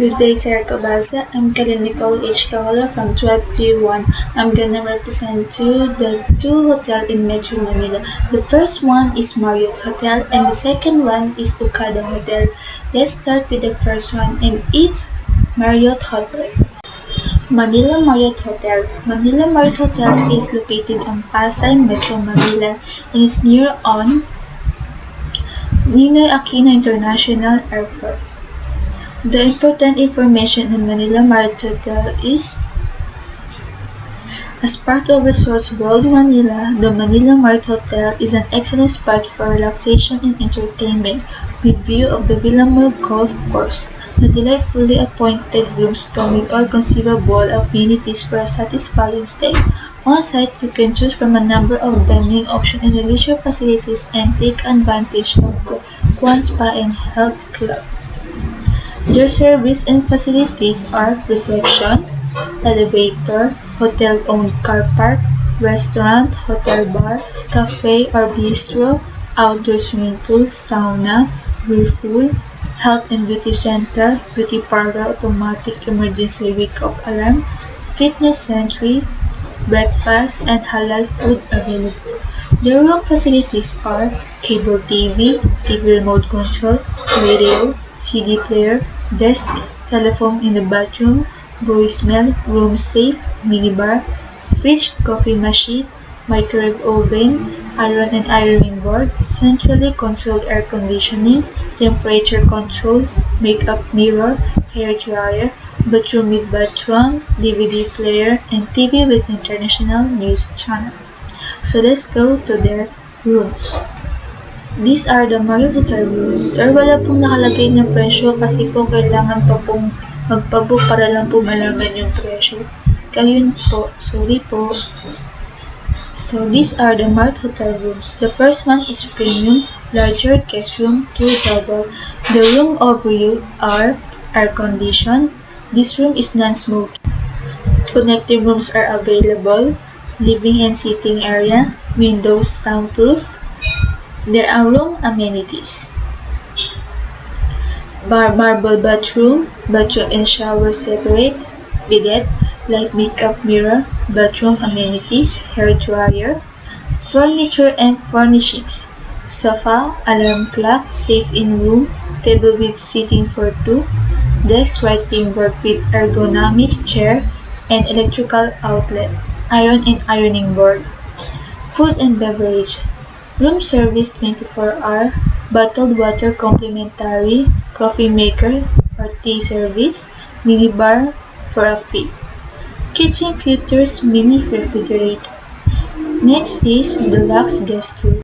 Good day, Sir Kabasa. I'm Kalin Nicole H. Kahola from 12T1. I'm gonna represent you the two hotels in Metro Manila. The first one is Marriott Hotel and the second one is Okada Hotel. Let's start with the first one and it's Marriott Hotel. Manila Marriott Hotel. Manila Marriott Hotel is located on Pasay, Metro Manila and is near on Ninoy Aquino International Airport. The important information in Manila Marriott Hotel is, as part of Resorts World Manila, the Manila Marriott Hotel is an excellent spot for relaxation and entertainment with view of the Villamor Golf Course. The delightfully appointed rooms come with all conceivable amenities for a satisfying stay. On site, you can choose from a number of dining options and leisure facilities and take advantage of the Kwan Spa and Health Club. Their service and facilities are reception, elevator, hotel-owned car park, restaurant, hotel bar, cafe or bistro, outdoor swimming pool, sauna, whirlpool, health and beauty center, beauty parlor, automatic emergency wake-up alarm, fitness center, breakfast, and halal food available. Their room facilities are cable TV remote control, radio, CD player, desk, telephone in the bathroom, voicemail, room safe, minibar, fridge, coffee machine, microwave oven, iron and ironing board, centrally controlled air conditioning, temperature controls, makeup mirror, hair dryer, bathroom with bathroom, DVD player, and TV with international news channel. So let's go to their rooms. These are the Marriott Hotel rooms. Sir, wala pong nakalagay ng presyo kasi po kailangan pa pong magpabook para lang po malaman yung presyo. Kayun po, sorry po. So these are the Marriott Hotel rooms. The first one is premium, larger guest room, 2 double. The room overview are air conditioned. This room is non-smoking. Connecting rooms are available. Living and sitting area, windows soundproof. There are room amenities. Marble bathroom and shower separate, bidet, light makeup mirror, bathroom amenities, hair dryer, furniture and furnishings, sofa, alarm clock, safe in room, table with seating for 2, desk writing board with ergonomic chair and electrical outlet, iron and ironing board. Food and beverage. Room service 24-hour, bottled water complimentary, coffee maker or tea service, minibar for a fee. Kitchen features mini refrigerator. Next is deluxe guest room.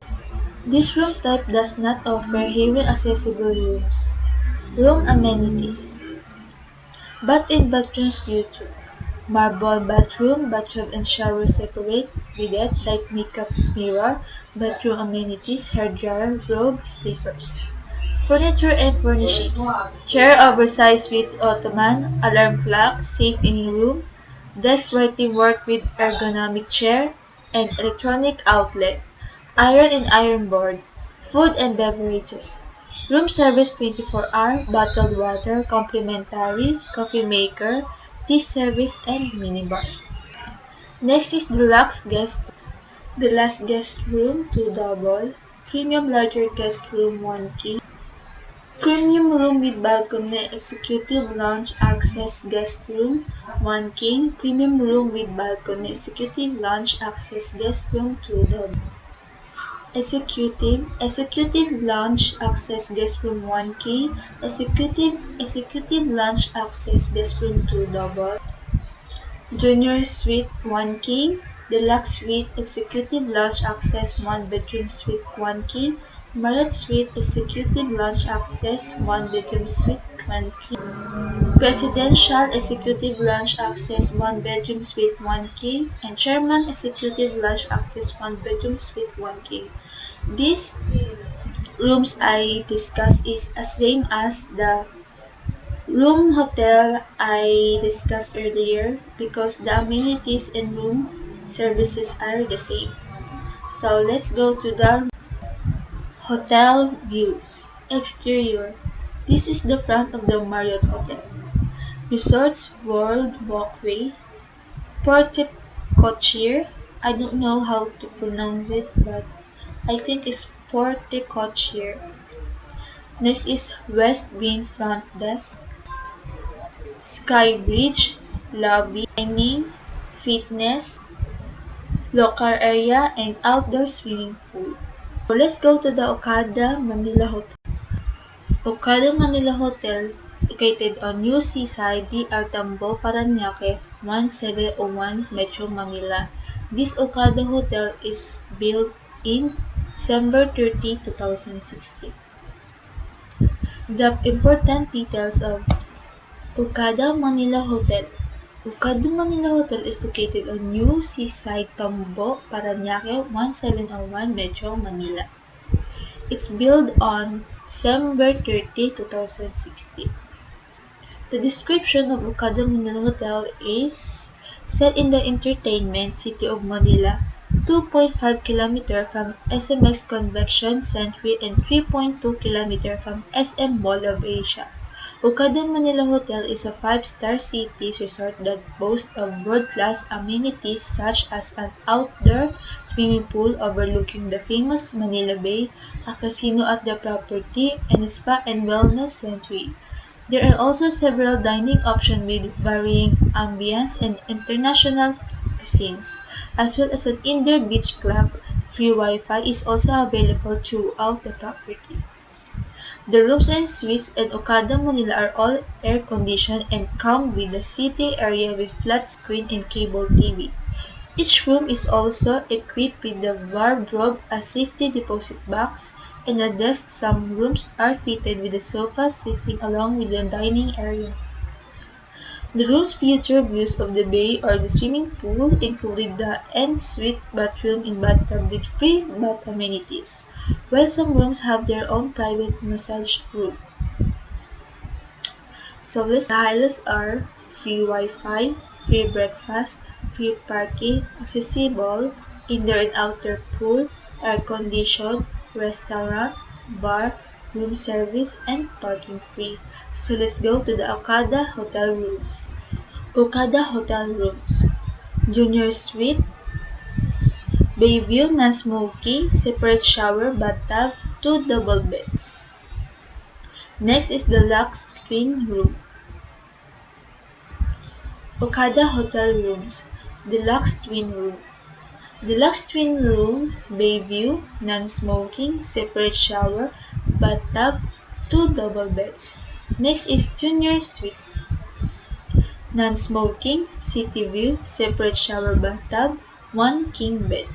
This room type does not offer heavy accessible rooms. Room amenities. Bath and bathrooms feature. Marble bathroom and shower separate, bidet, light makeup mirror, bathroom amenities, hair dryer, robe, slippers. Furniture and furnishings. Chair oversized with ottoman, alarm clock, safe in room, desk writing work with ergonomic chair, and electronic outlet. Iron and iron board. Food and beverages. Room service 24-hour, bottled water, complimentary, coffee maker, tea service, and minibar. Next is deluxe guest room 2 double, premium larger guest room 1 king, premium room with balcony executive lounge access guest room 1 king, premium room with balcony executive lounge access guest room 2 double. Executive Lounge Access Guest Room 1K, Executive Lounge Access Guest Room 2 Double, Junior Suite 1K, Deluxe Suite Executive Lounge Access 1 Bedroom Suite 1K, Marriott Suite Executive Lounge Access 1 Bedroom Suite 1K, Presidential Executive Lounge Access 1 Bedroom Suite 1K, and Chairman Executive Lounge Access 1 Bedroom Suite 1K. These rooms I discussed is the same as the room hotel I discussed earlier because the amenities and room services are the same. So let's go to the hotel views. Exterior. This is the front of the Marriott Hotel. Resorts World Walkway, Porte Cochere. I don't know how to pronounce it, but I think it's Porte Cochere. Next is West Wing Front Desk, Sky Bridge, Lobby, Dining, Fitness, Locker Area, and Outdoor Swimming Pool. So let's go to the Okada Manila Hotel. Okada Manila Hotel, located on New Seaside, DR Tambo, Parañaque, 1701 Metro Manila. This Okada Hotel is built in December 30, 2016. The important details of Okada Manila Hotel. Okada Manila Hotel is located on New Seaside, Tambo, Parañaque, 1701 Metro Manila. It's built on December 30, 2016. The description of Okada Manila Hotel is set in the entertainment city of Manila, 2.5 km from SMX Convention Center and 3.2 km from SM Mall of Asia. Okada Manila Hotel is a 5-star city resort that boasts of world-class amenities such as an outdoor swimming pool overlooking the famous Manila Bay, a casino at the property, and a spa and wellness center. There are also several dining options with varying ambience and international cuisines, as well as an indoor beach club. Free Wi-Fi is also available throughout the property. The rooms and suites in Okada Manila are all air-conditioned and come with a sitting area with flat screen and cable TV. Each room is also equipped with a wardrobe, a safety deposit box, and a desk. Some rooms are fitted with a sofa seating along with the dining area. The rooms feature views of the bay or the swimming pool, including the en-suite bathroom and bathtub with free bath amenities, while some rooms have their own private massage room. So the highlights are free Wi-Fi, free breakfast, free parking, accessible indoor and outdoor pool, air-conditioned, restaurant, bar, room service, and parking free. So let's go to the Okada Hotel rooms. Okada Hotel rooms. Junior Suite, Bayview, non-smoking, separate shower, bathtub, 2 double beds. Next is the Lux Twin Room. Okada Hotel Rooms, Deluxe Twin Room. Deluxe Twin Rooms, Bayview, non-smoking, separate shower, bathtub, 2 double beds. Next is Junior Suite, non-smoking, city view, separate shower, bathtub, 1 king bed.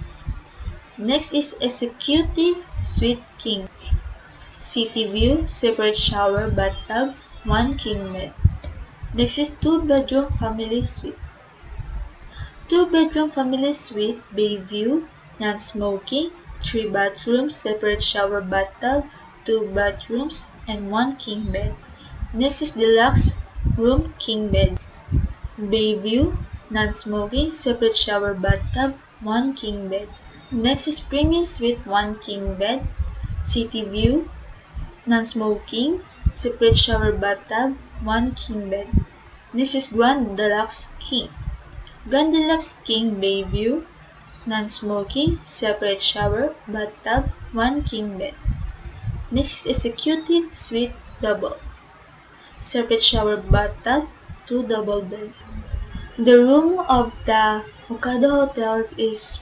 Next is Executive Suite King, city view, separate shower, bathtub, 1 king bed. Next is 2-bedroom family suite. 2-bedroom family suite, Bayview, non-smoking, 3 bathrooms, separate shower, bathtub, 2 bathrooms, and 1 king bed. Next is deluxe room king bed. Bayview, non-smoking, separate shower, bathtub, 1 king bed. Next is premium suite 1 king bed, city view, non-smoking, separate shower, bathtub, 1 king bed. Next is Grand Deluxe King. Grand Deluxe King Bayview, non-smoking, separate shower, bathtub, 1 king bed. Next is Executive Suite Double, separate shower, bathtub, 2 double beds. The room of the Okada hotels is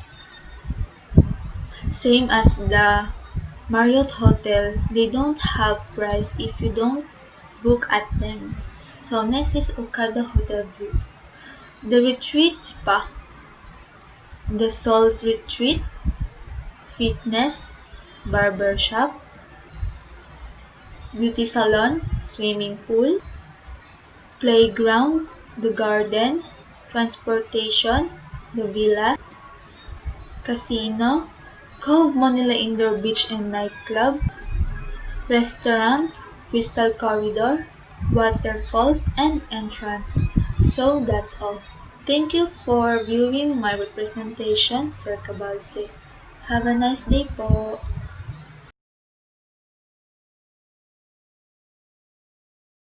same as the Marriott Hotel. They don't have price if you don't book at them. So next is Okada Hotel View. The Retreat Spa, the Salt Retreat, Fitness, Barber Shop, Beauty Salon, Swimming Pool, Playground, the Garden, Transportation, the Villa, Casino, Cove Manila Indoor Beach and Nightclub, Restaurant, Crystal Corridor, Waterfalls, and Entrance. So that's all. Thank you for viewing my representation, Sir Cabalse. Have a nice day po.